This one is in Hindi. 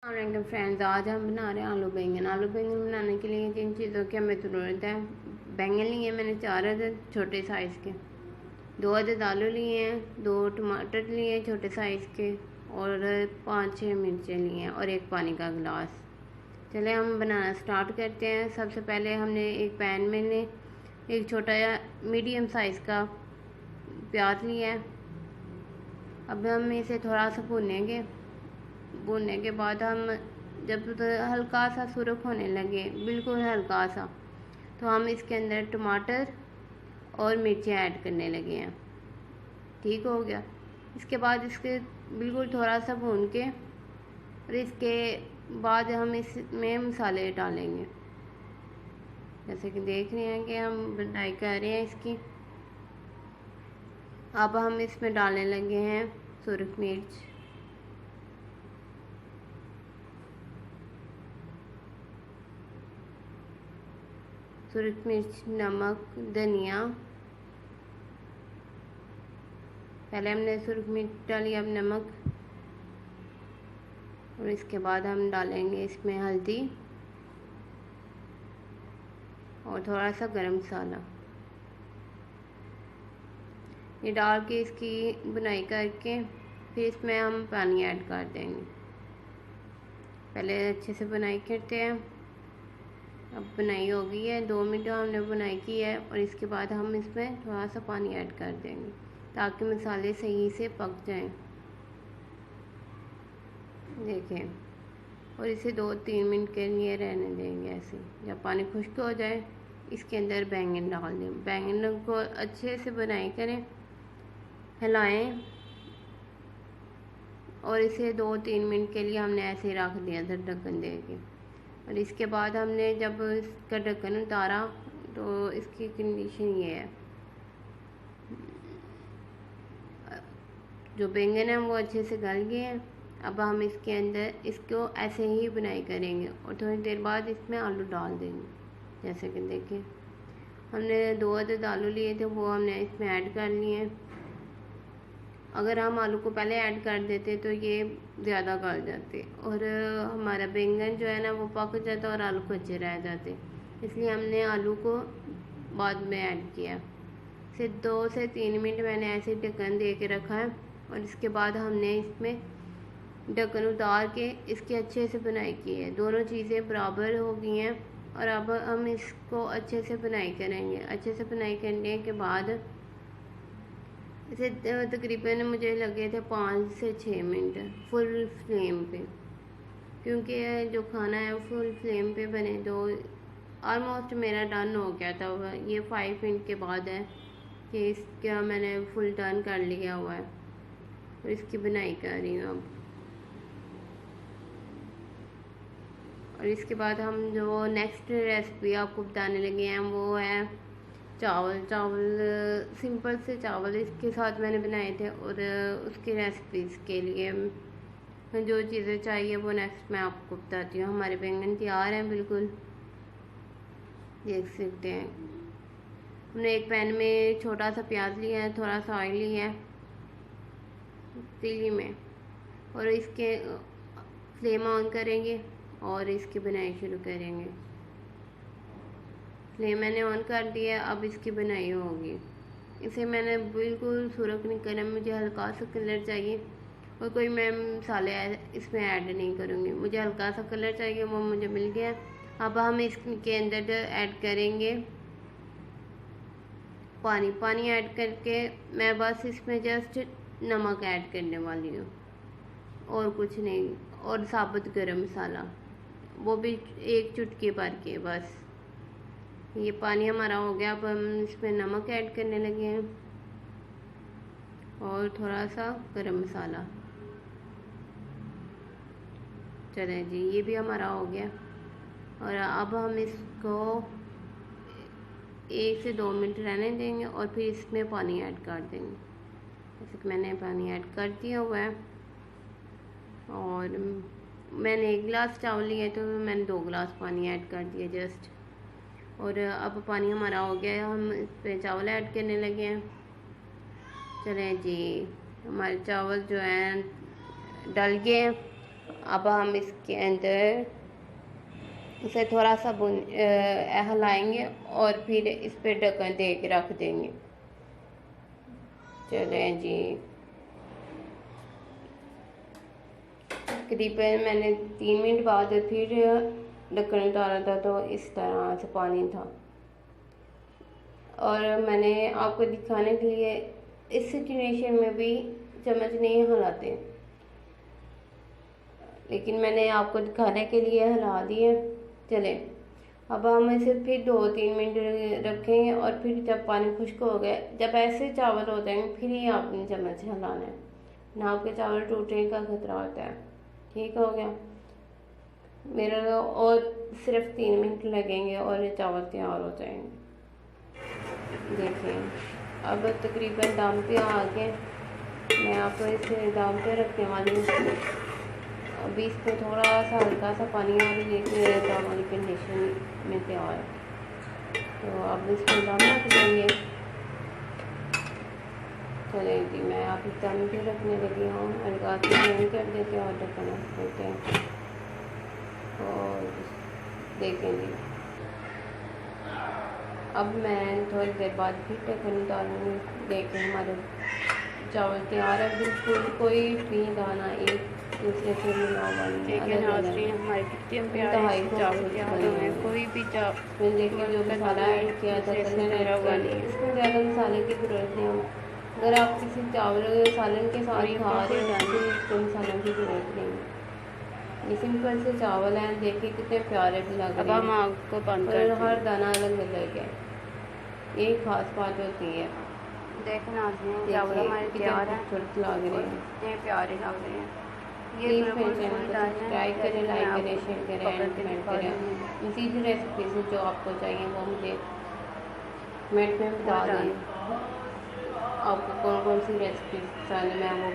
अस्सलाम फ्रेंड्स, आज हम बना रहे हैं आलू बैंगन। आलू बैंगन बनाने के लिए जिन चीज़ों की हमें ज़रूरत है, बैंगन लिए मैंने 4 अदद छोटे साइज़ के, 2 अदद आलू लिए हैं, 2 टमाटर लिए हैं छोटे साइज़ के, और 5-6 मिर्चें लिए हैं और एक पानी का गिलास। चले हम बनाना स्टार्ट करते हैं। सबसे पहले हमने एक पैन में एक छोटा या मीडियम साइज़ का प्याज लिया है। अब हम इसे थोड़ा सा भूनेंगे। भूनने के बाद हम जब हल्का सा सुर्ख होने लगे, बिल्कुल हल्का सा, तो हम इसके अंदर टमाटर और मिर्चें ऐड करने लगे हैं। ठीक हो गया। इसके बाद इसके बिल्कुल थोड़ा सा भून के और इसके बाद हम इसमें मसाले डालेंगे। जैसे कि देख रहे हैं कि हम बनाई कर रहे हैं इसकी। अब हम इसमें डालने लगे हैं सुर्ख मिर्च, सुर्ख मिर्च, नमक, धनिया। पहले हमने सुर्ख मिर्च डाली, अब नमक, और इसके बाद हम डालेंगे इसमें हल्दी और थोड़ा सा गरम मसाला। ये डाल के इसकी बुनाई करके फिर इसमें हम पानी ऐड कर देंगे। पहले अच्छे से बुनाई करते हैं। अब बुनाई हो गई है, 2 मिनट हमने बुनाई की है, और इसके बाद हम इसमें थोड़ा सा पानी ऐड कर देंगे ताकि मसाले सही से पक जाएं। देखें, और इसे 2-3 मिनट के लिए रहने देंगे ऐसे। जब पानी खुश्क हो जाए, इसके अंदर बैंगन डाल दें। बैंगन को अच्छे से बुनाई करें, हिलाएं, और इसे 2-3 मिनट के लिए हमने ऐसे ही रख दिया था ढक्कन दे के। और इसके बाद हमने जब इसका ढक्कन उतारा तो इसकी कंडीशन ये है, जो बैंगन है वो अच्छे से गल गए हैं। अब हम इसके अंदर इसको ऐसे ही बुनाई करेंगे और थोड़ी देर बाद इसमें आलू डाल देंगे। जैसे कि देखिए, हमने 2 अदद आलू लिए थे, वो हमने इसमें ऐड कर लिए हैं। अगर हम आलू को पहले ऐड कर देते तो ये ज़्यादा गल जाते और हमारा बैंगन जो है ना वो पक जाता और आलू कच्चे रह जाते, इसलिए हमने आलू को बाद में ऐड किया। सिर्फ 2 से 3 मिनट मैंने ऐसे ढक्कन दे के रखा है, और इसके बाद हमने इसमें ढक्कन उतार के इसकी अच्छे से बुनाई की है। दोनों चीज़ें बराबर हो गई हैं, और अब हम इसको अच्छे से बुनाई करेंगे। अच्छे से बुनाई करने के बाद इसे तकरीबन मुझे लगे थे 5 से 6 मिनट फुल फ्लेम पे, क्योंकि जो खाना है फुल फ्लेम पे बने। तो ऑलमोस्ट मेरा डन हो गया था। ये 5 मिनट के बाद है कि इसका मैंने फुल टर्न कर लिया हुआ है और इसकी बुनाई कर रही हूँ अब। और इसके बाद हम जो नेक्स्ट रेसिपी आपको बताने लगे हैं वो है चावल सिंपल से चावल इसके साथ मैंने बनाए थे। और उसकी रेसिपीज़ के लिए जो चीज़ें चाहिए वो नेक्स्ट मैं आपको बताती हूँ। हमारे बैंगन तैयार हैं, बिल्कुल देख सकते हैं। हमने एक पैन में छोटा सा प्याज लिया है, थोड़ा सा ऑयल लिया है तीली में, और इसके फ्लेम ऑन करेंगे और इसकी बुनाई शुरू करेंगे। फ्लेम मैंने ऑन कर दिया, अब इसकी बनाई होगी। इसे मैंने बिल्कुल सुर्ख नहीं करना, मुझे हल्का सा कलर चाहिए, और कोई मैं मसाले इसमें ऐड नहीं करूँगी। मुझे हल्का सा कलर चाहिए, वो मुझे मिल गया। अब हम इसके अंदर ऐड करेंगे पानी ऐड करके मैं बस इसमें जस्ट नमक ऐड करने वाली हूँ और कुछ नहीं, और साबुत गरम मसाला, वो भी 1 चुटकी भर के बस। ये पानी हमारा हो गया। अब हम इसमें नमक ऐड करने लगे हैं और थोड़ा सा गरम मसाला। चलें जी, ये भी हमारा हो गया। और अब हम इसको 1 से 2 मिनट रहने देंगे और फिर इसमें पानी ऐड कर देंगे। जैसे कि मैंने पानी ऐड कर दिया हुआ है, और मैंने 1 गिलास चावल लिया तो मैंने 2 गिलास पानी ऐड कर दिया जस्ट। और अब पानी हमारा हो गया है, हम इस पर चावल ऐड करने लगे हैं। चलें जी, हमारे चावल जो हैं डल गए हैं। अब हम इसके अंदर इसे थोड़ा सा हिलाएंगे और फिर इस पे ढक्कन दे के रख देंगे। चलें जी, तकरीबन मैंने 3 मिनट बाद फिर ढक्कन उतारा था तो इस तरह से पानी था। और मैंने आपको दिखाने के लिए इस सिचुएशन में भी चम्मच नहीं हिलाते, लेकिन मैंने आपको दिखाने के लिए हिला दिए। चले, अब हम इसे फिर 2-3 मिनट रखेंगे और फिर जब पानी खुश्क हो गया, जब ऐसे चावल हो जाएंगे फिर ही आपने चम्मच हिलाना है, ना आपके चावल टूटने का खतरा होता है। ठीक हो गया मेरा, और सिर्फ 3 मिनट लगेंगे और ये चावल तैयार हो जाएंगे। देखें अब तकरीबन दम पे आ गए। मैं आपको इसे दम पे रखने वाली हूँ। अभी इसमें थोड़ा सा हल्का सा पानी आ रही है, दम वाली कंडीशन में तैयार है। तो अब इसमें दम रख देंगे। चलें जी, मैं आप इस दम पे रखने लगी हूँ। हल्का से बंद कर देते हैं और ढक्कन रख देते हैं। और देखें जी, अब मैं थोड़ी देर बाद फिर ढक्कन उतारूँगी। देखें हमारे चावल तैयार है, बिल्कुल कोई भी दाना एक दूसरे से मिला हुआ नहीं है। हमारे कितने प्यारे चावल तैयार हुए, कोई भी चावल देखिए जो मसाला ऐड किया था इसमें ज़्यादा मसाले की ज़रूरत नहीं है। अगर आप किसी चावल सालन के साथ खा रहे हैं तो इसको मसालों की ज़रूरत नहीं है। ये सिंपल से चावल हैं, देखिए कितने प्यारे भी लग रहे हैं। हम आपको बंद कर हर दाना अलग अलग है, यही खास बात होती है। देखो नाज़रीन, चावल हमारे तैयार हैं, खूबसूरत लग रहे हैं, कितने प्यारे लग रहे हैं। प्लीज़ मेरे चैनल को सब्सक्राइब करें, लाइक करें, शेयर करें एंड कमेंट करें। इसी रेसिपीज़ जो आपको चाहिए वो मुझे कमेंट में बता दें। आपको कौन कौन सी रेसिपी पसंद है, मैं वो